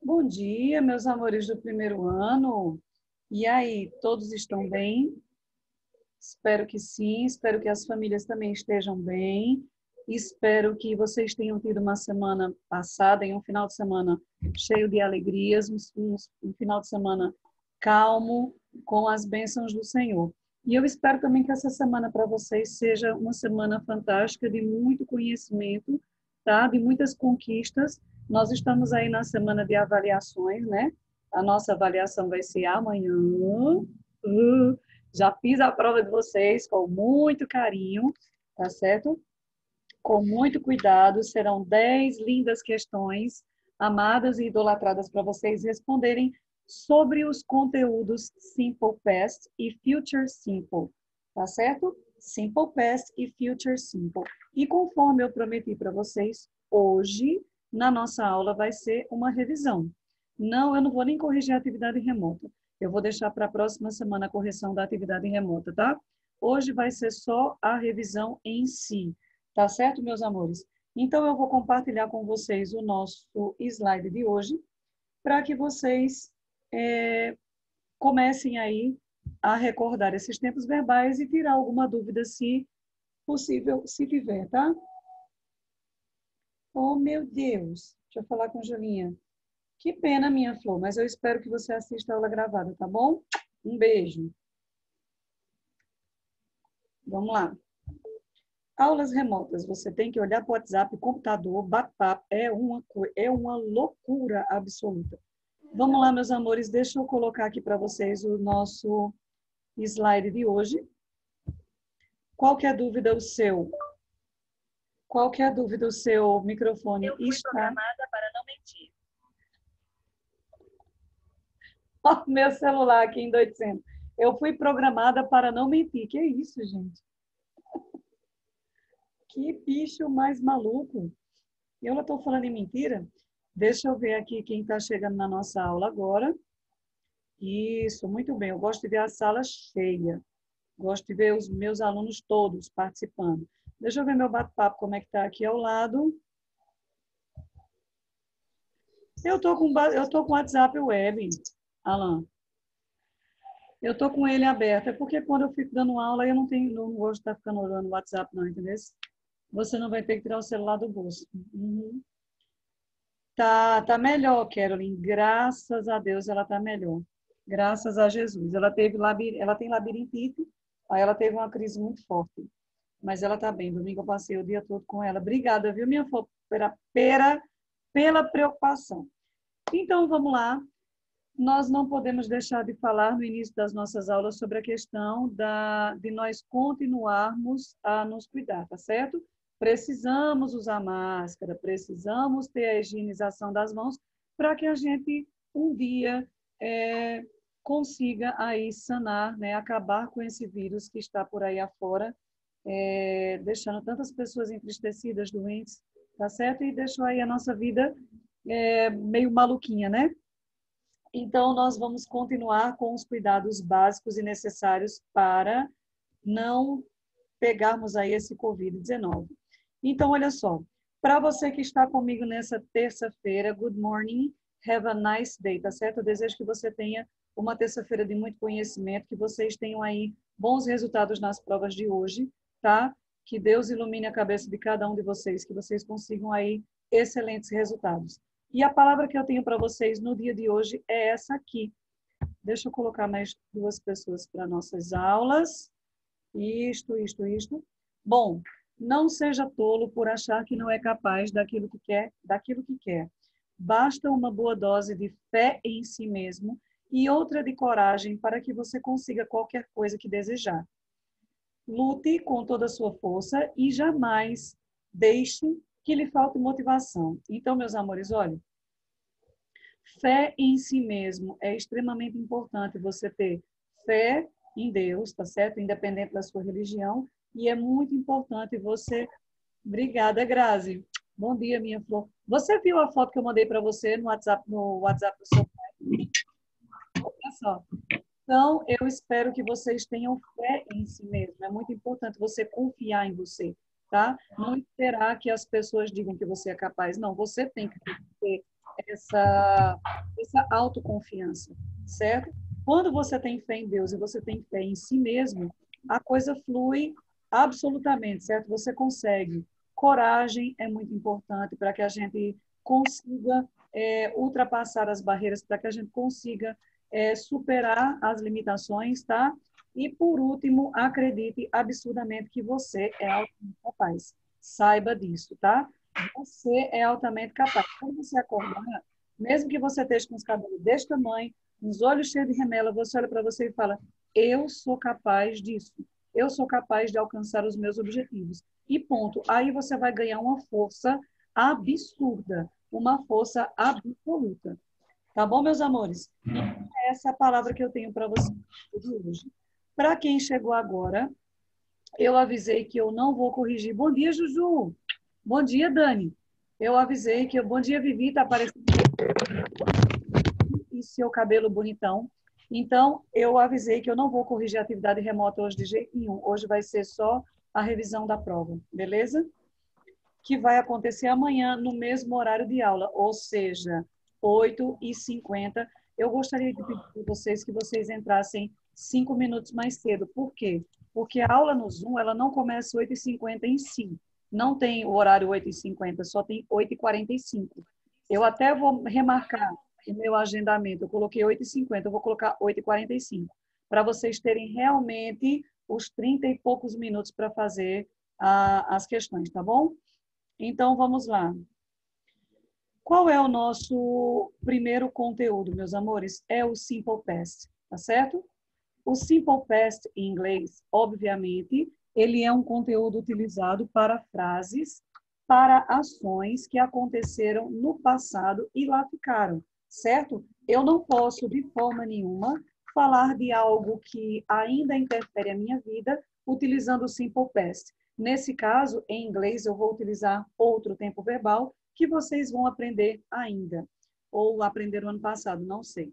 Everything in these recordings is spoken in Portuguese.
Bom dia, meus amores do primeiro ano. E aí, todos estão bem? Espero que sim, espero que as famílias também estejam bem. Espero que vocês tenham tido uma semana passada e um final de semana cheio de alegrias, um final de semana calmo, com as bênçãos do Senhor. E eu espero também que essa semana para vocês seja uma semana fantástica, de muito conhecimento, tá? De muitas conquistas. Nós estamos aí na semana de avaliações, né? A nossa avaliação vai ser amanhã. Já fiz a prova de vocês com muito carinho, tá certo? Com muito cuidado. Serão 10 lindas questões, amadas e idolatradas, para vocês responderem sobre os conteúdos Simple Past e Future Simple, tá certo? Simple Past e Future Simple. E conforme eu prometi para vocês, hoje, na nossa aula, vai ser uma revisão. Não, eu não vou nem corrigir a atividade remota. Eu vou deixar para a próxima semana a correção da atividade remota, tá? Hoje vai ser só a revisão em si, tá certo, meus amores? Então, eu vou compartilhar com vocês o nosso slide de hoje, para que vocês comecem aí a recordar esses tempos verbais e tirar alguma dúvida, se possível, se tiver, tá? Oh, meu Deus! Deixa eu falar com a Julinha. Que pena, minha flor, mas eu espero que você assista a aula gravada, tá bom? Um beijo. Vamos lá. Aulas remotas, você tem que olhar para o WhatsApp, computador, bate-papo, é uma loucura absoluta. Vamos lá, meus amores, deixa eu colocar aqui para vocês o nosso slide de hoje. Qual que é a dúvida o seu? Qual que é a dúvida o seu microfone Eu fui está? programada para não mentir. Ó, meu celular aqui endoidecendo. Eu fui programada para não mentir. Que isso, gente? Que bicho mais maluco. Eu não estou falando em mentira? Deixa eu ver aqui quem está chegando na nossa aula agora. Isso, muito bem. Eu gosto de ver a sala cheia. Gosto de ver os meus alunos todos participando. Deixa eu ver meu bate-papo, como é que está aqui ao lado. Eu tô com o WhatsApp web, Alan. Eu tô com ele aberto. É porque quando eu fico dando aula, eu não gosto de estar ficando olhando o WhatsApp, não, entendeu? Você não vai ter que tirar o celular do bolso. Uhum. Tá melhor, Carolyn. Graças a Deus ela tá melhor. Graças a Jesus. Ela tem labirintite, aí ela teve uma crise muito forte. Mas ela tá bem. Domingo eu passei o dia todo com ela. Obrigada, viu, minha flor, pela preocupação. Então, vamos lá. Nós não podemos deixar de falar no início das nossas aulas sobre a questão de nós continuarmos a nos cuidar, tá certo? Precisamos usar máscara, precisamos ter a higienização das mãos para que a gente um dia consiga aí sanar, né, acabar com esse vírus que está por aí afora, deixando tantas pessoas entristecidas, doentes, tá certo? E deixou aí a nossa vida meio maluquinha, né? Então, nós vamos continuar com os cuidados básicos e necessários para não pegarmos aí esse Covid-19. Então, olha só, para você que está comigo nessa terça-feira, good morning, have a nice day, tá certo? Eu desejo que você tenha uma terça-feira de muito conhecimento, que vocês tenham aí bons resultados nas provas de hoje, tá? Que Deus ilumine a cabeça de cada um de vocês, que vocês consigam aí excelentes resultados. E a palavra que eu tenho para vocês no dia de hoje é essa aqui. Deixa eu colocar mais duas pessoas para nossas aulas. Isto. Bom, não seja tolo por achar que não é capaz daquilo que quer. Basta uma boa dose de fé em si mesmo e outra de coragem para que você consiga qualquer coisa que desejar. Lute com toda a sua força e jamais deixe que lhe falte motivação. Então, meus amores, olha, fé em si mesmo é extremamente importante você ter fé em Deus, tá certo? Independente da sua religião. E é muito importante você... Obrigada, Grazi. Bom dia, minha flor. Você viu a foto que eu mandei para você no WhatsApp do seu pai? Olha só. Então, eu espero que vocês tenham fé em si mesmo. É muito importante você confiar em você, tá? Não esperar que as pessoas digam que você é capaz. Não, você tem que ter essa autoconfiança, certo? Quando você tem fé em Deus e você tem fé em si mesmo, a coisa flui absolutamente, certo? Você consegue. Coragem é muito importante para que a gente consiga ultrapassar as barreiras, para que a gente consiga superar as limitações, tá? E, por último, acredite absurdamente que você é altamente capaz. Saiba disso, tá? Você é altamente capaz. Quando você acordar, mesmo que você esteja com os cabelos deste tamanho, uns olhos cheios de remela, você olha para você e fala: eu sou capaz disso. Eu sou capaz de alcançar os meus objetivos. E ponto. Aí você vai ganhar uma força absurda, uma força absoluta. Tá bom, meus amores? É essa a palavra que eu tenho para vocês hoje. Para quem chegou agora, eu avisei que eu não vou corrigir. Bom dia, Juju. Bom dia, Dani. Eu avisei que bom dia, Vivi, tá aparecendo e seu cabelo bonitão. Então, eu avisei que eu não vou corrigir a atividade remota hoje de jeito nenhum. Hoje vai ser só a revisão da prova, beleza? Que vai acontecer amanhã no mesmo horário de aula, ou seja, 8h50. Eu gostaria de pedir para vocês que vocês entrassem 5 minutos mais cedo. Por quê? Porque a aula no Zoom, ela não começa 8h50 em si. Não tem o horário 8h50, só tem 8h45. Eu até vou remarcar o meu agendamento. Eu coloquei 8h50, eu vou colocar 8h45, para vocês terem realmente os 30 e poucos minutos para fazer as questões, tá bom? Então, vamos lá. Qual é o nosso primeiro conteúdo, meus amores? É o Simple Past, tá certo? O Simple Past em inglês, obviamente, ele é um conteúdo utilizado para frases, para ações que aconteceram no passado e lá ficaram, certo? Eu não posso, de forma nenhuma, falar de algo que ainda interfere a minha vida utilizando o Simple Past. Nesse caso, em inglês, eu vou utilizar outro tempo verbal que vocês vão aprender ainda, ou aprenderam ano passado, não sei.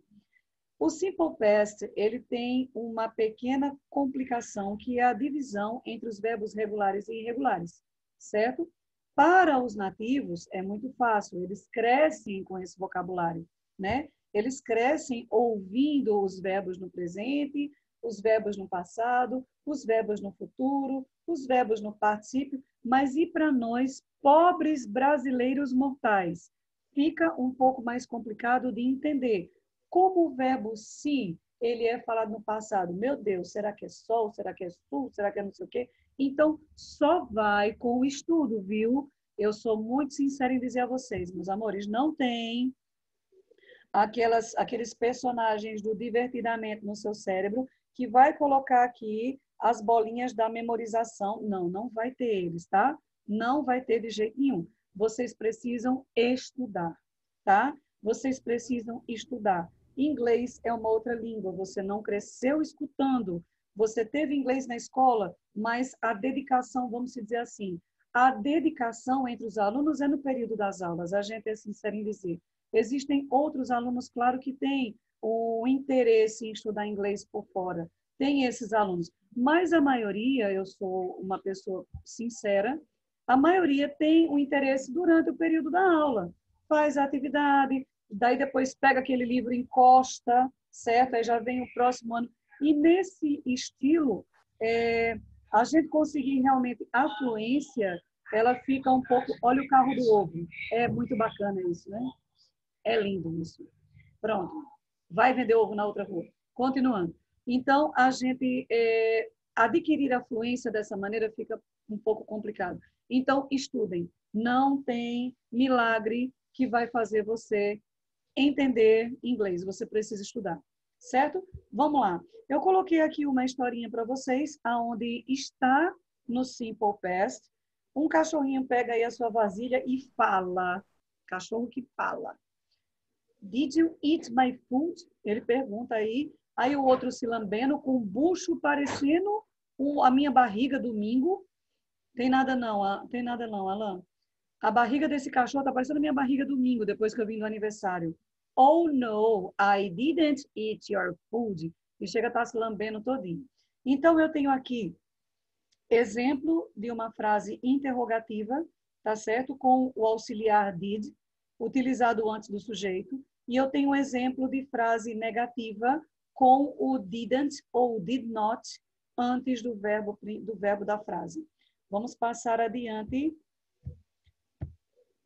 O Simple Past, ele tem uma pequena complicação, que é a divisão entre os verbos regulares e irregulares, certo? Para os nativos, é muito fácil, eles crescem com esse vocabulário, né? Eles crescem ouvindo os verbos no presente, os verbos no passado, os verbos no futuro, os verbos no particípio, mas e para nós, pobres brasileiros mortais? Fica um pouco mais complicado de entender. Como o verbo se, ele é falado no passado, meu Deus, será que é sol, será que é sul, será que é não sei o quê? Então, só vai com o estudo, viu? Eu sou muito sincera em dizer a vocês, meus amores, não tem aqueles personagens do divertidamente no seu cérebro que vai colocar aqui as bolinhas da memorização. Não, não vai ter eles, tá? Não vai ter de jeito nenhum. Vocês precisam estudar, tá? Vocês precisam estudar. Inglês é uma outra língua, você não cresceu escutando. Você teve inglês na escola, mas a dedicação, vamos dizer assim, a dedicação entre os alunos é no período das aulas, a gente é sincero em dizer. Existem outros alunos, claro, que têm o interesse em estudar inglês por fora. Tem esses alunos. Mas a maioria, eu sou uma pessoa sincera, a maioria tem o interesse durante o período da aula. Faz a atividade, daí depois pega aquele livro, encosta, certo? Aí já vem o próximo ano. E nesse estilo, a gente conseguir realmente a fluência, ela fica um pouco... Olha o carro do ovo. É muito bacana isso, né? É lindo isso. Pronto. Vai vender ovo na outra rua. Continuando. Então, a gente adquirir a fluência dessa maneira fica um pouco complicado. Então, estudem. Não tem milagre que vai fazer você entender inglês. Você precisa estudar. Certo? Vamos lá. Eu coloquei aqui uma historinha para vocês, aonde está no Simple Past. Um cachorrinho pega aí a sua vasilha e fala. Cachorro que fala. Did you eat my food? Ele pergunta aí. Aí o outro se lambendo com um bucho parecendo a minha barriga domingo. Tem nada não, tem nada não, Alan. A barriga desse cachorro tá parecendo a minha barriga domingo, depois que eu vim do aniversário. Oh, no, I didn't eat your food. E chega a estar se lambendo todinho. Então, eu tenho aqui exemplo de uma frase interrogativa, tá certo? Com o auxiliar did. utilizado antes do sujeito, e eu tenho um exemplo de frase negativa com o didn't ou did not antes do verbo da frase. Vamos passar adiante.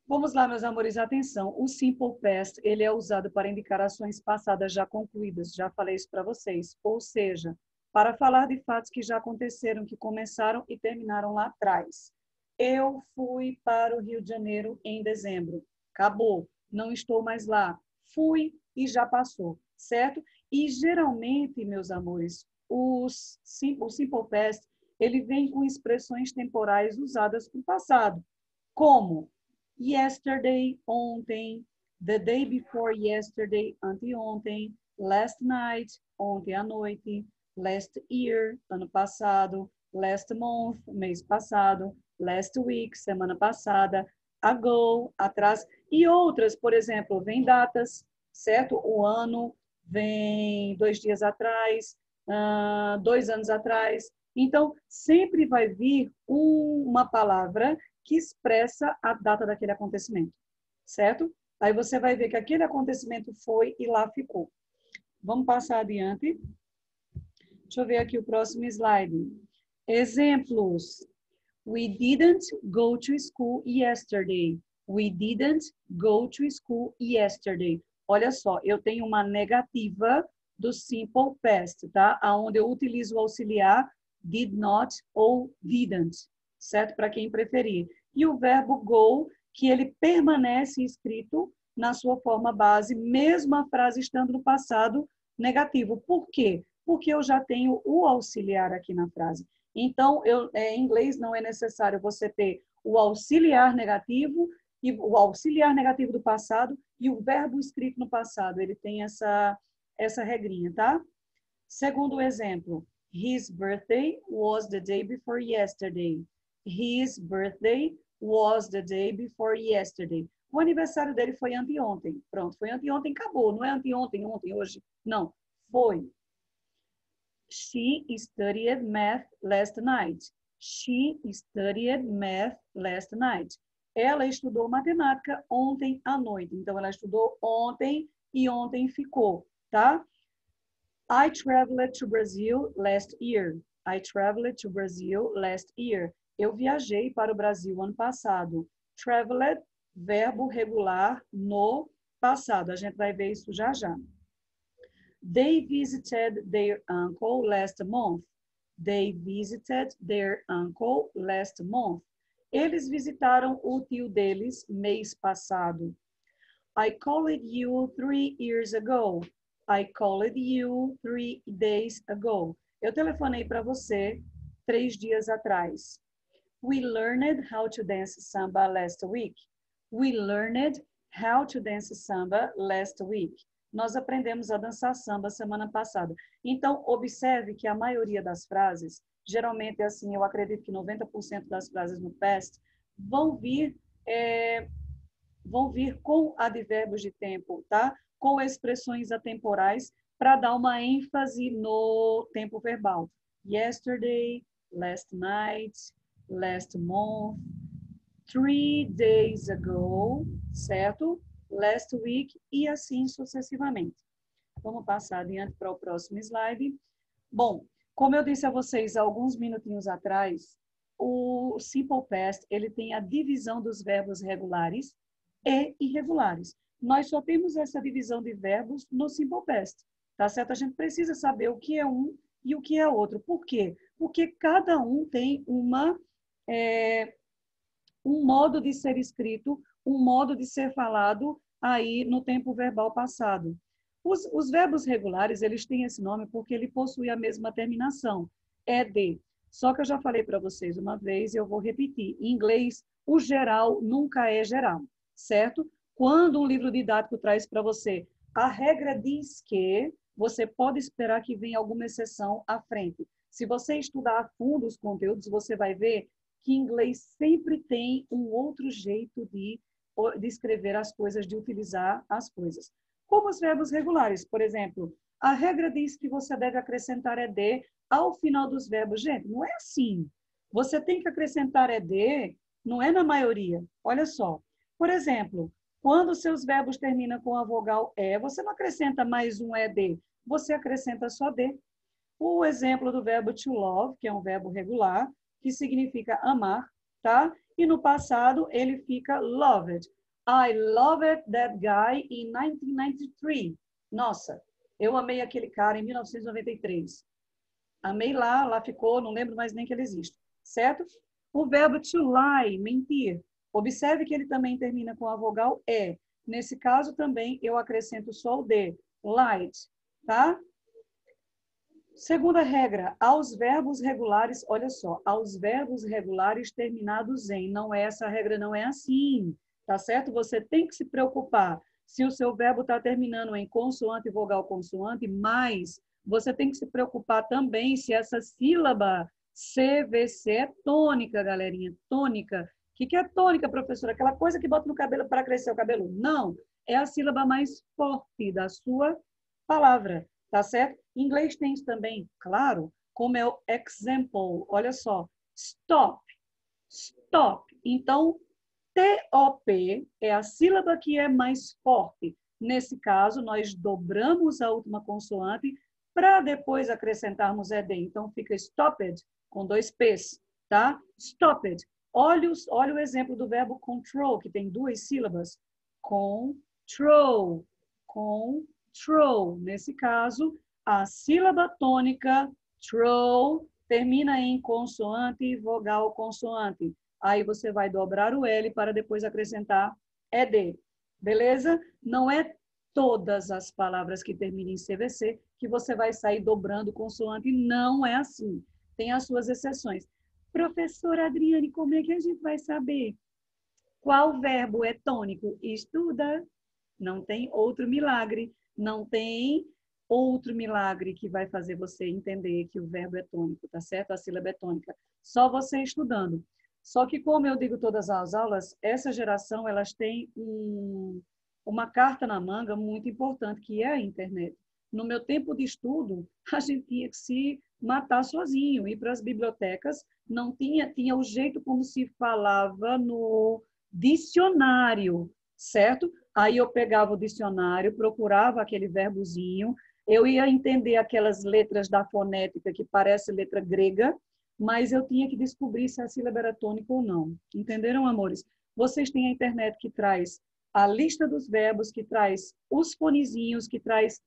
Vamos lá, meus amores, atenção. O simple past, ele é usado para indicar ações passadas já concluídas. Já falei isso para vocês. Ou seja, para falar de fatos que já aconteceram, que começaram e terminaram lá atrás. Eu fui para o Rio de Janeiro em dezembro. Acabou. Não estou mais lá. Fui e já passou, certo? E geralmente, meus amores, o simple past, ele vem com expressões temporais usadas para o passado. Como? Yesterday, ontem, the day before yesterday, anteontem, last night, ontem à noite, last year, ano passado, last month, mês passado, last week, semana passada, ago, atrás, e outras, por exemplo, vem datas, certo? O ano vem 2 dias atrás, 2 anos atrás. Então, sempre vai vir uma palavra que expressa a data daquele acontecimento, certo? Aí você vai ver que aquele acontecimento foi e lá ficou. Vamos passar adiante. Deixa eu ver aqui o próximo slide. Exemplos. We didn't go to school yesterday. We didn't go to school yesterday. Olha só, eu tenho uma negativa do simple past, tá? Onde eu utilizo o auxiliar did not ou didn't, certo? Para quem preferir. E o verbo go, que ele permanece escrito na sua forma base, mesmo a frase estando no passado negativo. Por quê? Porque eu já tenho o auxiliar aqui na frase. Então, em inglês não é necessário você ter o auxiliar negativo e o auxiliar negativo do passado e o verbo escrito no passado. Ele tem essa regrinha, tá? Segundo exemplo, his birthday was the day before yesterday. His birthday was the day before yesterday. O aniversário dele foi anteontem. Pronto, foi anteontem, acabou. Não é anteontem, ontem, hoje. Não, foi. She studied math last night. She studied math last night. Ela estudou matemática ontem à noite. Então, ela estudou ontem e ontem ficou, tá? I traveled to Brazil last year. I traveled to Brazil last year. Eu viajei para o Brasil ano passado. Traveled, verbo regular no passado. A gente vai ver isso já já. They visited their uncle last month. They visited their uncle last month. Eles visitaram o tio deles mês passado. I called you 3 years ago. I called you 3 days ago. Eu telefonei para você 3 dias atrás. We learned how to dance samba last week. We learned how to dance samba last week. Nós aprendemos a dançar samba semana passada. Então, observe que a maioria das frases, geralmente assim, eu acredito que 90% das frases no past vão vir com advérbios de tempo, tá? Com expressões atemporais para dar uma ênfase no tempo verbal. Yesterday, last night, last month, 3 days ago, certo? Last week e assim sucessivamente. Vamos passar adiante para o próximo slide. Bom, como eu disse a vocês há alguns minutinhos atrás, o simple past, ele tem a divisão dos verbos regulares e irregulares. Nós só temos essa divisão de verbos no simple past, tá certo? A gente precisa saber o que é um e o que é outro. Por quê? Porque cada um tem um modo de ser escrito, um modo de ser falado aí no tempo verbal passado. Os verbos regulares, eles têm esse nome porque ele possui a mesma terminação, ed. Só que eu já falei para vocês uma vez e eu vou repetir. Em inglês, o geral nunca é geral, certo? Quando um livro didático traz para você a regra diz que, você pode esperar que venha alguma exceção à frente. Se você estudar a fundo os conteúdos, você vai ver que em inglês sempre tem um outro jeito de escrever as coisas, de utilizar as coisas. Como os verbos regulares, por exemplo, a regra diz que você deve acrescentar ed ao final dos verbos. Gente, não é assim. Você tem que acrescentar ed, não é na maioria. Olha só. Por exemplo, Quando seus verbos terminam com a vogal E, você não acrescenta mais um ED, você acrescenta só D. O exemplo do verbo to love, que é um verbo regular, que significa amar, tá? E no passado ele fica loved. I loved that guy in 1993. Nossa, eu amei aquele cara em 1993. Amei lá ficou, não lembro mais nem que ele existe, certo? O verbo to lie, mentir. Observe que ele também termina com a vogal E. Nesse caso também eu acrescento só o D, lied, tá? Segunda regra, aos verbos regulares, olha só, aos verbos regulares terminados em, não é essa regra, não é assim, tá certo? Você tem que se preocupar se o seu verbo está terminando em consoante, vogal, consoante, mas você tem que se preocupar também se essa sílaba CVC é tônica, galerinha, tônica. O que é tônica, professora? Aquela coisa que bota no cabelo para crescer o cabelo? Não, é a sílaba mais forte da sua palavra. Tá certo? Em inglês tem isso também, claro, como é o example. Olha só, stop, stop. Então, T-O-P é a sílaba que é mais forte. Nesse caso, nós dobramos a última consoante para depois acrescentarmos ED. Então, fica stopped, com 2 P's, tá? Stopped. Olha o exemplo do verbo control, que tem 2 sílabas. Control, control. Nesse caso, a sílaba tônica, troll, termina em consoante, vogal, consoante. Aí você vai dobrar o L para depois acrescentar ED. Beleza? Não é todas as palavras que terminam em CVC que você vai sair dobrando consoante. Não é assim. Tem as suas exceções. Professora Adriane, como é que a gente vai saber qual verbo é tônico? Estuda. Não tem outro milagre. Não tem outro milagre que vai fazer você entender que o verbo é tônico, tá certo? A sílaba é tônica. Só você estudando. Só que, como eu digo todas as aulas, essa geração, elas têm uma carta na manga muito importante, que é a internet. No meu tempo de estudo, a gente tinha que se matar sozinho, ir para as bibliotecas, não tinha o jeito como se falava no dicionário, certo? Aí eu pegava o dicionário, procurava aquele verbozinho, eu ia entender aquelas letras da fonética que parece letra grega, mas eu tinha que descobrir se a sílaba era tônica ou não. Entenderam, amores? Vocês têm a internet que traz a lista dos verbos, que traz os fonezinhos, que traz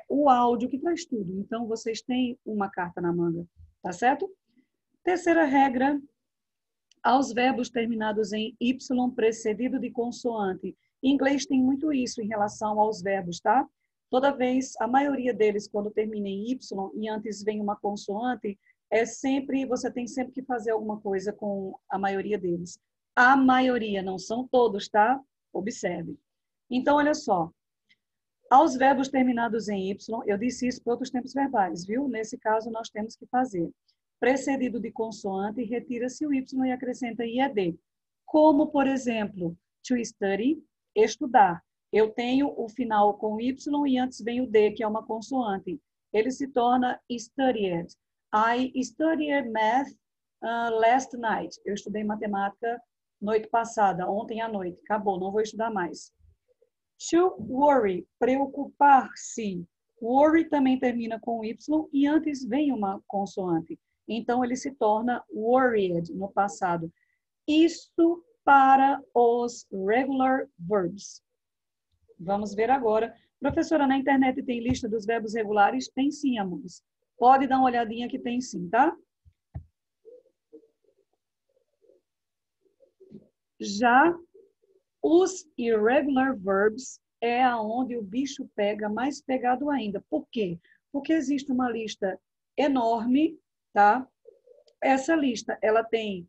o áudio, que traz tudo. Então, vocês têm uma carta na manga, tá certo? Terceira regra, aos verbos terminados em Y precedido de consoante. Em inglês tem muito isso em relação aos verbos, tá? Toda vez, a maioria deles, quando termina em Y e antes vem uma consoante, você tem sempre que fazer alguma coisa com a maioria deles. A maioria, não são todos, tá? Observe. Então, olha só. Aos verbos terminados em Y, eu disse isso para outros tempos verbais, viu? Nesse caso, nós temos que fazer. Precedido de consoante, retira-se o Y e acrescenta IED. Como, por exemplo, to study, estudar. Eu tenho o final com Y e antes vem o D, que é uma consoante. Ele se torna studied. I studied math last night. Eu estudei matemática noite passada, ontem à noite. Acabou, não vou estudar mais. To worry, preocupar-se. Worry também termina com Y e antes vem uma consoante. Então, ele se torna worried no passado. Isso para os regular verbs. Vamos ver agora. Professora, na internet tem lista dos verbos regulares? Tem sim, amores. Pode dar uma olhadinha que tem sim, tá? Já os irregular verbs é aonde o bicho pega mais pegado ainda. Por quê? Porque existe uma lista enorme, tá? Essa lista, ela tem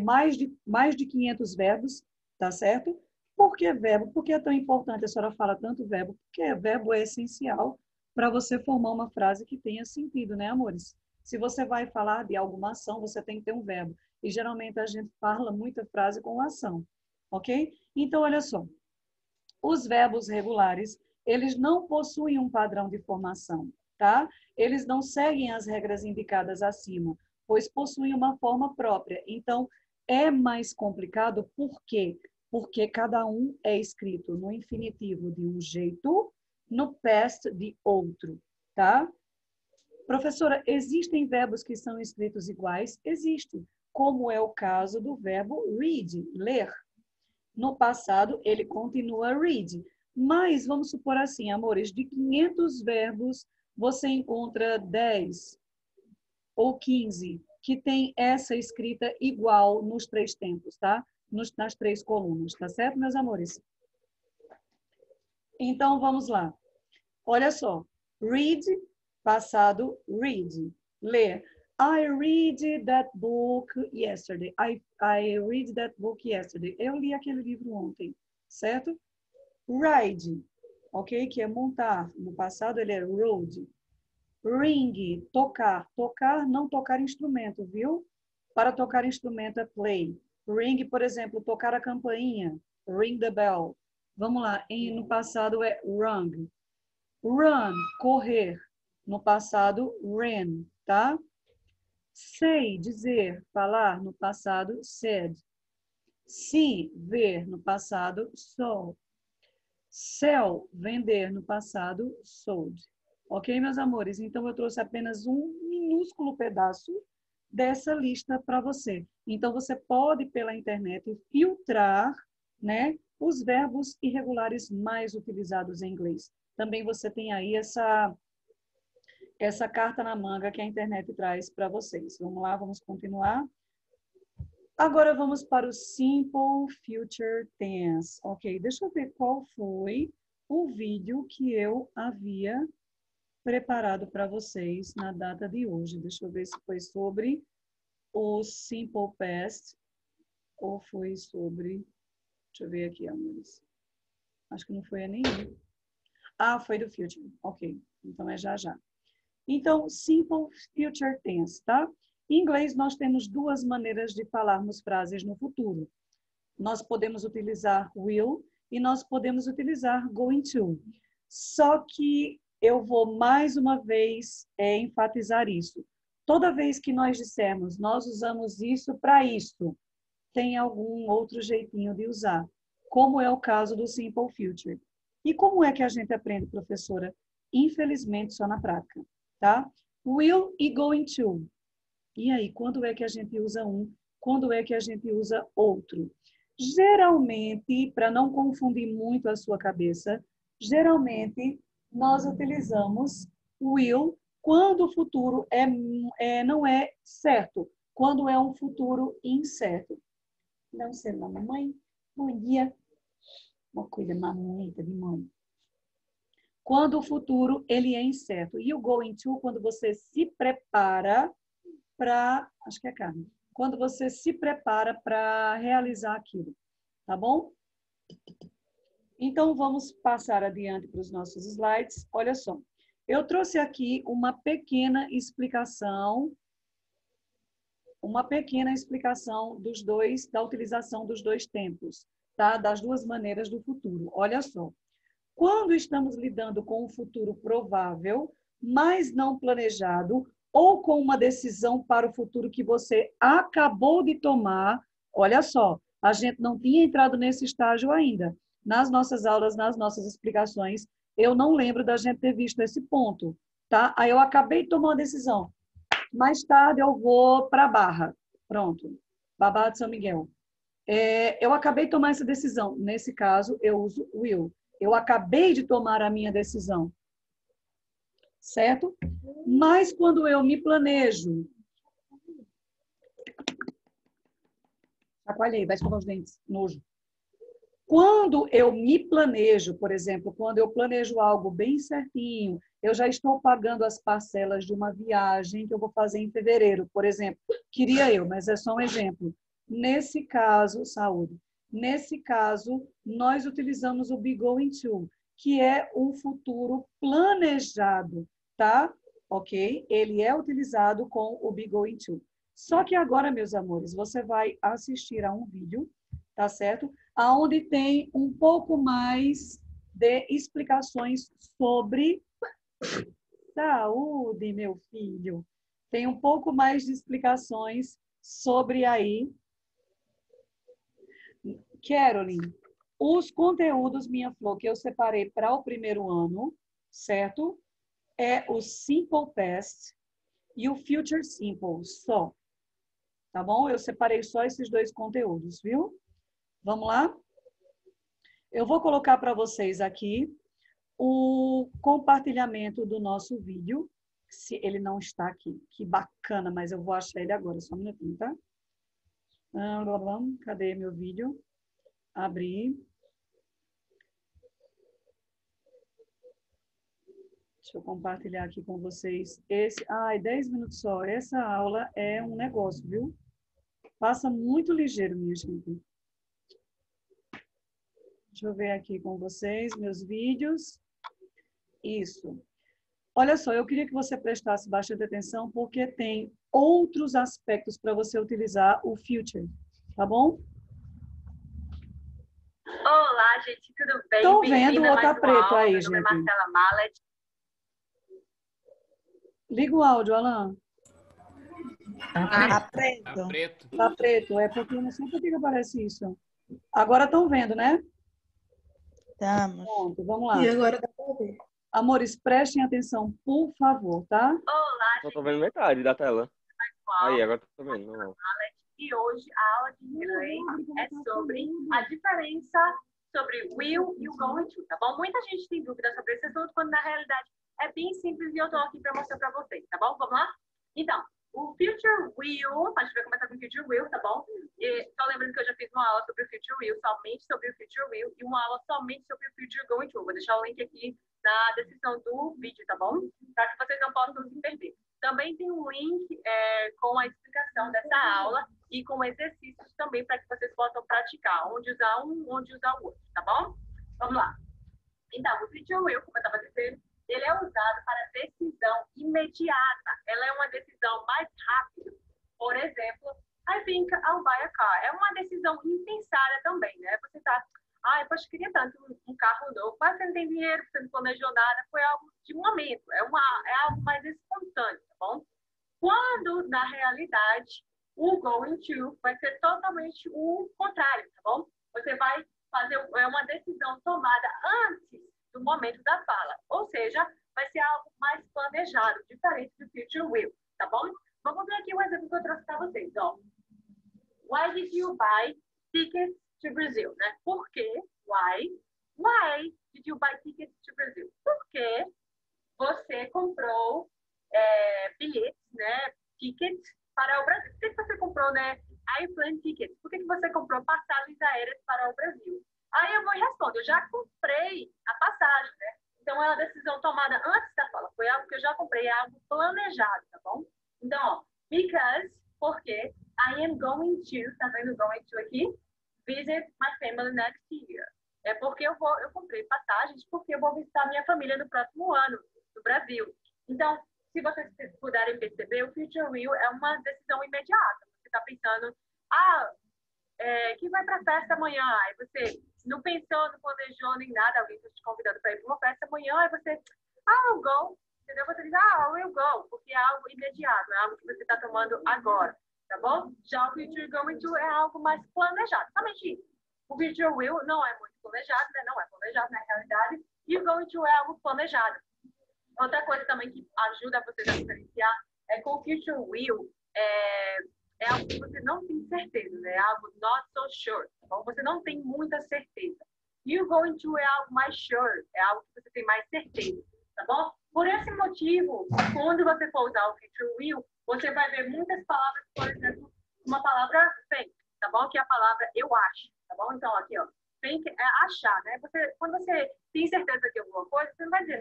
mais de 500 verbos, tá certo? Por que verbo? Por que é tão importante a senhora fala tanto verbo? Porque verbo é essencial para você formar uma frase que tenha sentido, né, amores? Se você vai falar de alguma ação, você tem que ter um verbo. E geralmente a gente fala muita frase com ação, ok? Então, olha só. Os verbos regulares, eles não possuem um padrão de formação, tá? Eles não seguem as regras indicadas acima, pois possuem uma forma própria. Então, é mais complicado por quê? porque cada um é escrito no infinitivo de um jeito, no past de outro, tá? Professora, existem verbos que são escritos iguais? Existe, como é o caso do verbo read, ler. No passado, ele continua read. Mas, vamos supor assim, amores, de 500 verbos, você encontra 10 ou 15 que tem essa escrita igual nos três tempos, tá? Nas três colunas, tá certo, meus amores? Então, vamos lá. Olha só. Read, passado, read. Ler. I read that book yesterday. I read that book yesterday. Eu li aquele livro ontem, certo? Ride, ok? Que é montar. No passado, ele é rode. Ring, tocar. Tocar, não tocar instrumento, viu? Para tocar instrumento é play. Ring, por exemplo, tocar a campainha. Ring the bell. Vamos lá. No passado é run. Run, correr. No passado, ran, tá? Say, dizer, falar. No passado, said. See, ver. No passado, saw. Sell, vender. No passado, sold. Ok, meus amores? Então, eu trouxe apenas um minúsculo pedaço dessa lista para você. Então, você pode, pela internet, filtrar, né, os verbos irregulares mais utilizados em inglês. Também você tem aí essa carta na manga que a internet traz para vocês. Vamos lá, vamos continuar. Agora vamos para o Simple Future Tense. Ok, deixa eu ver qual foi o vídeo que eu havia preparado para vocês na data de hoje. Deixa eu ver se foi sobre o Simple Past ou foi sobre... Deixa eu ver aqui, amores. Acho que não foi a nenhum. Ah, foi do Future. Ok, então é já já. Então, Simple Future Tense, tá? Em inglês, nós temos duas maneiras de falarmos frases no futuro. Nós podemos utilizar will e nós podemos utilizar going to. Só que eu vou mais uma vez enfatizar isso. Toda vez que nós dissermos, nós usamos isso para isso, tem algum outro jeitinho de usar, como é o caso do Simple Future. E como é que a gente aprende, professora? Infelizmente, só na prática, tá? Will e going to. E aí, quando é que a gente usa um? Quando é que a gente usa outro? Geralmente, para não confundir muito a sua cabeça, geralmente nós utilizamos will quando o futuro não é certo, quando é um futuro incerto. Não sei, mamãe. Bom dia. Uma coisa mamãeta de mãe. Quando o futuro ele é incerto. E o going to, quando você se prepara para... Acho que é carne. Quando você se prepara para realizar aquilo. Tá bom? Então, vamos passar adiante para os nossos slides. Olha só. Eu trouxe aqui uma pequena explicação da utilização dos dois tempos, tá? Das duas maneiras do futuro. Olha só. Quando estamos lidando com um futuro provável, mas não planejado, ou com uma decisão para o futuro que você acabou de tomar, olha só, a gente não tinha entrado nesse estágio ainda. Nas nossas aulas, nas nossas explicações, eu não lembro da gente ter visto esse ponto, tá? Aí eu acabei de tomar uma decisão. Mais tarde eu vou para a Barra. Pronto. Babá de São Miguel. Eu acabei de tomar essa decisão. Nesse caso, eu uso will. Eu acabei de tomar a minha decisão. Certo? Mas quando eu me planejo... Chacoalhei, vai escovar os dentes. Nojo. Quando eu me planejo, por exemplo, quando eu planejo algo bem certinho, eu já estou pagando as parcelas de uma viagem que eu vou fazer em fevereiro, por exemplo. Queria eu, mas é só um exemplo. Nesse caso, saúde. Nesse caso, nós utilizamos o be going to, que é um futuro planejado, tá? Ok? Ele é utilizado com o be going to. Só que agora, meus amores, você vai assistir a um vídeo, tá certo? Onde tem um pouco mais de explicações sobre saúde, meu filho. Tem um pouco mais de explicações sobre aí Caroline, os conteúdos, minha flor, que eu separei para o primeiro ano, certo? É o Simple Past e o Future Simple, só. Tá bom? Eu separei só esses dois conteúdos, viu? Vamos lá? Eu vou colocar para vocês aqui o compartilhamento do nosso vídeo, se ele não está aqui. Que bacana, mas eu vou achar ele agora, só um minutinho, tá? Cadê meu vídeo? Abrir. Deixa eu compartilhar aqui com vocês. 10 minutos só. Essa aula é um negócio, viu? Passa muito ligeiro, minha gente. Deixa eu ver aqui com vocês, meus vídeos. Isso. Olha só, eu queria que você prestasse bastante atenção, porque tem outros aspectos para você utilizar o future, tá bom? Olá, gente, tudo bem? Estão vendo ou tá preto aí, Meu gente? nome é Marcela Mallet. Liga o áudio, Alan. Tá preto. Tá preto. Tá preto, é porque eu não sei por que aparece isso. Agora estão vendo, né? Estamos. Pronto, vamos lá. E agora dá para ver. Amores, prestem atenção, por favor, tá? Olá, Só tô vendo metade da tela. pessoal. Aí, agora tô vendo. Não. E hoje a aula de inglês é sobre a diferença sobre will e o going to, tá bom? Muita gente tem dúvida sobre esse assunto, quando na realidade é bem simples e eu tô aqui para mostrar para vocês, tá bom? Vamos lá? Então, o future will, a gente vai começar com o future will, tá bom? E só lembrando que eu já fiz uma aula sobre o future will, somente sobre o future will, e uma aula somente sobre o future going to. Vou deixar o link aqui na descrição do vídeo, tá bom? Para que vocês não possam se perder. Também tem um link com a explicação dessa aula e com exercícios também para que vocês possam praticar, onde usar um, onde usar o outro, tá bom? Vamos lá. Então, o future will, como eu estava dizendo, ele é usado para decisão imediata. Ela é uma decisão mais rápida. Por exemplo, I think I'll buy a car. É uma decisão impensada também, né? Você tá, eu queria tanto um carro novo, mas você não tem dinheiro, você não planejou nada, foi algo de momento, é algo mais espontâneo, tá bom? Quando, na realidade, o going to vai ser totalmente o contrário, tá bom? Você vai fazer uma decisão tomada antes do momento da fala, ou seja, vai ser algo mais planejado, diferente do future will, tá bom? Vamos ver aqui o exemplo que eu trouxe para vocês, ó. Why did you buy tickets to Brazil, né? Por quê? Why did you buy tickets to Brazil? Porque você comprou bilhetes, né? Tickets para o Brasil. Por que você comprou, né? Airplane tickets. Por que você comprou passagens aéreas para o Brasil? Aí eu vou e respondo. Eu já comprei a passagem, né? Então é uma decisão tomada antes da fala. Foi algo que eu já comprei, é algo planejado, tá bom? Então, ó, because, porque I am going to, tá vendo going to aqui? Visit my family next year. É porque eu comprei passagens porque eu vou visitar minha família no próximo ano, no Brasil. Então, se vocês puderem perceber, o future will é uma decisão imediata. Você está pensando, que vai para a festa amanhã? Aí você não pensou, não planejou nem nada, alguém está te convidando para ir para uma festa amanhã, aí você, I'll go. Entendeu? Você diz, I will go, porque é algo imediato, é algo que você está tomando agora, tá bom? Já o future going to é algo mais planejado. Somente isso. O future will não é muito planejado, né? Não é planejado na realidade, e o going to é algo planejado. Outra coisa também que ajuda vocês a diferenciar é que o future will é algo que você não tem certeza, né? É algo not so sure, tá bom? Você não tem muita certeza. E o going to é algo mais sure, é algo que você tem mais certeza, tá bom? Por esse motivo, quando você for usar o future will, você vai ver muitas palavras, por exemplo, uma palavra think, tá bom? Que é a palavra eu acho, tá bom? Então, aqui, ó, think é achar, né? Quando você tem certeza de alguma coisa, você não vai dizer,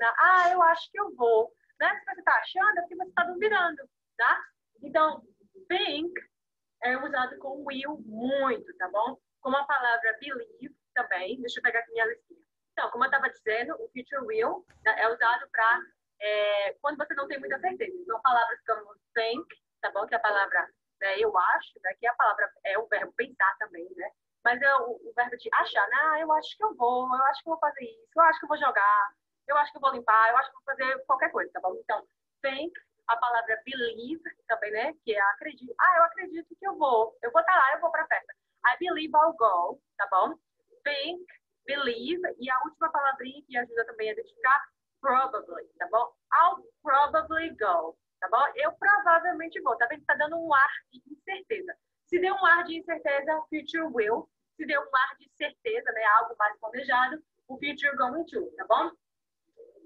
eu acho que eu vou, né? Se você está achando, é porque você está duvidando, tá? Então, think é usado com will muito, tá bom? Como a palavra believe também. Deixa eu pegar aqui minha listinha. Então, como eu estava dizendo, o future will é usado para quando você não tem muita certeza. Então, palavras como think, tá bom? Que é a palavra eu acho, né? Que a palavra é o verbo pensar também, né? Mas é o verbo de achar, né? Eu acho que eu acho que eu vou fazer isso, eu acho que eu vou jogar, eu acho que eu vou limpar, eu acho que eu vou fazer qualquer coisa, tá bom? Então, think, a palavra believe também, né? Que é acredito. Eu acredito que eu vou estar lá, eu vou pra festa. I believe I'll go, tá bom? Think, believe, e a última palavrinha que ajuda também a identificar, probably, tá bom? I'll probably go, tá bom? Eu provavelmente vou, tá vendo? Tá dando um ar de incerteza. Se deu um ar de incerteza, future will. Se deu um ar de certeza, né, algo mais planejado, o future going to, tá bom?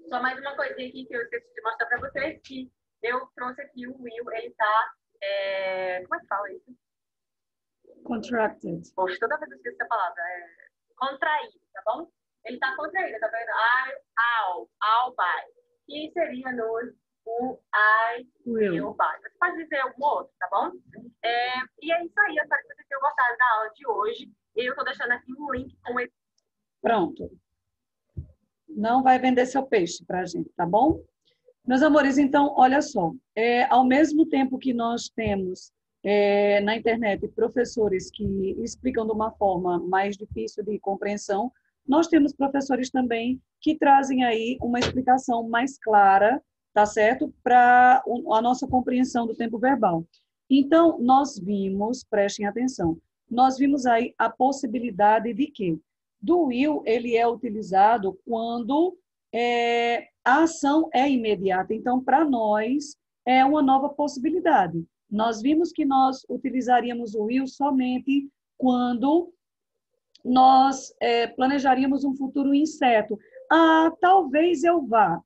Só mais uma coisinha aqui que eu esqueci de mostrar para vocês, que eu trouxe aqui o will, ele tá, como é que fala isso? Contracted. Poxa, toda vez eu esqueço essa palavra, contraído, tá bom? Ele tá contraído, tá vendo? I'll buy. Que seria o I will buy. Você pode dizer algum outro, tá bom? E é isso aí, eu espero que vocês tenham gostado da aula de hoje. Eu tô deixando aqui um link com esse. Pronto. Não vai vender seu peixe para a gente, tá bom? Meus amores, então, olha só. Ao mesmo tempo que nós temos na internet professores que explicam de uma forma mais difícil de compreensão, nós temos professores também que trazem aí uma explicação mais clara, tá certo? Para a nossa compreensão do tempo verbal. Então, nós vimos, prestem atenção, nós vimos aí a possibilidade de que do will, ele é utilizado quando a ação é imediata. Então, para nós, é uma nova possibilidade. Nós vimos que nós utilizaríamos o will somente quando nós planejaríamos um futuro incerto. Talvez eu vá,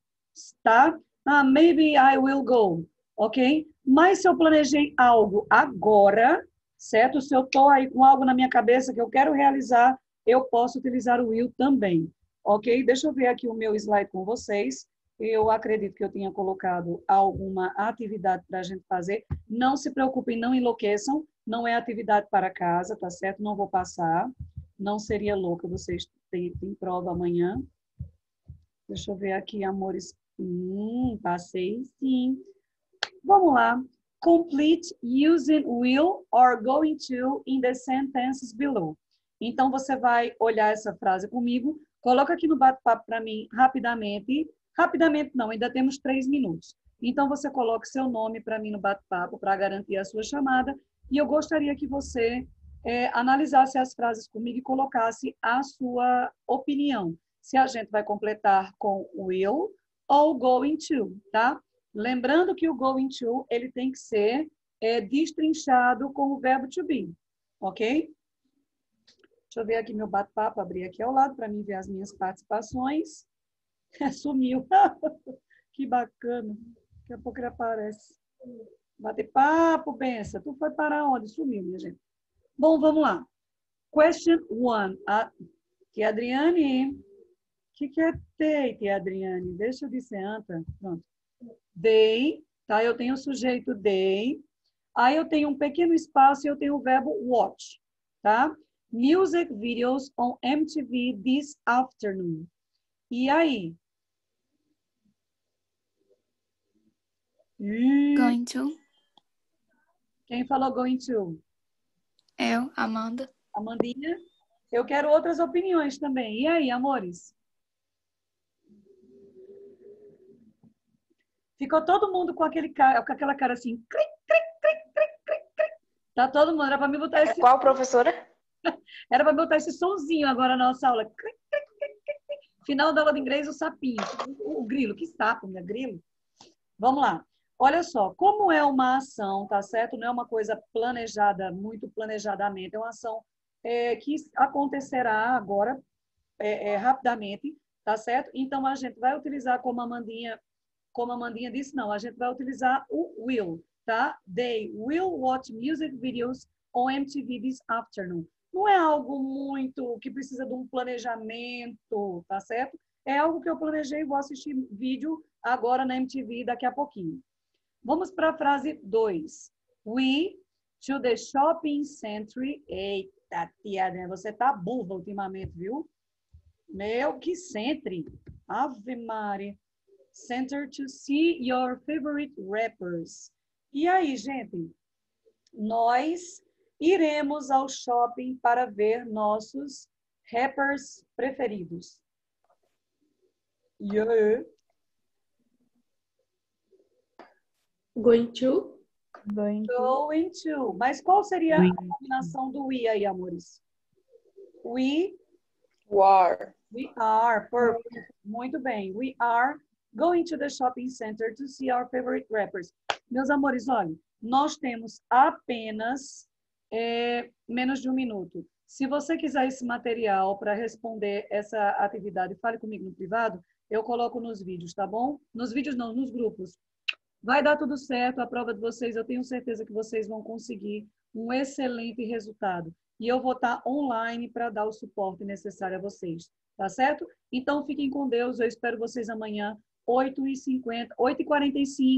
tá? Maybe I will go, ok? Mas se eu planejei algo agora, certo? Se eu estou aí com algo na minha cabeça que eu quero realizar, eu posso utilizar o will também, ok? Deixa eu ver aqui o meu slide com vocês. Eu acredito que eu tinha colocado alguma atividade para a gente fazer. Não se preocupem, não enlouqueçam. Não é atividade para casa, tá certo? Não vou passar. Não seria louca vocês terem prova amanhã. Deixa eu ver aqui, amores. Passei sim. Vamos lá. Complete using will or going to in the sentences below. Então, você vai olhar essa frase comigo, coloca aqui no bate-papo para mim rapidamente. Rapidamente não, ainda temos 3 minutos. Então, você coloca seu nome para mim no bate-papo para garantir a sua chamada. E eu gostaria que você analisasse as frases comigo e colocasse a sua opinião. Se a gente vai completar com will ou going to, tá? Lembrando que o going to, ele tem que ser destrinchado com o verbo to be, ok? Deixa eu ver aqui meu bate-papo, abrir aqui ao lado para mim ver as minhas participações. Sumiu. Que bacana. Daqui a pouco ele aparece. Bater papo, pensa. Tu foi para onde? Sumiu, minha gente. Bom, vamos lá. Question 1. Tia Adriane. O que é ter, tia Adriane? Deixa eu dizer, anta. Pronto. They, tá? Eu tenho o sujeito they. Aí eu tenho um pequeno espaço e eu tenho o verbo watch, tá? Music videos on MTV this afternoon. E aí? Going to. Quem falou going to? Eu, Amanda. Amandinha? Eu quero outras opiniões também. E aí, amores? Ficou todo mundo com aquela cara assim. Cric, cric, cric, cric, cric, cric. Tá todo mundo. Era para mim botar esse. Qual professora? Era para botar esse sonzinho agora na nossa aula. Cric, cric, cric, cric. Final da aula de inglês, o sapinho. O grilo. Que sapo, minha grilo. Vamos lá. Olha só, como é uma ação, tá certo? Não é uma coisa planejada, muito planejadamente. É uma ação que acontecerá agora, rapidamente, tá certo? Então, a gente vai utilizar como a Amandinha disse, não. A gente vai utilizar o will, tá? They will watch music videos on MTV this afternoon. Não é algo muito que precisa de um planejamento, tá certo? É algo que eu planejei e vou assistir vídeo agora na MTV daqui a pouquinho. Vamos para a frase 2. We to the shopping center. Eita, tia, você tá burra ultimamente, viu? Meu, que centre. Ave Maria. Center to see your favorite rappers. E aí, gente? Nós iremos ao shopping para ver nossos rappers preferidos. Yeah. Going to. Going to. Going to. Mas qual seria a combinação do we aí, amores? We War. are. Perfect. Muito bem. We are going to the shopping center to see our favorite rappers. Meus amores, olha, nós temos apenas menos de um minuto. Se você quiser esse material para responder essa atividade, fale comigo no privado, eu coloco nos vídeos, tá bom? Nos vídeos não, nos grupos. Vai dar tudo certo, a prova de vocês, eu tenho certeza que vocês vão conseguir um excelente resultado. E eu vou estar online para dar o suporte necessário a vocês, tá certo? Então, fiquem com Deus, eu espero vocês amanhã, 8h45.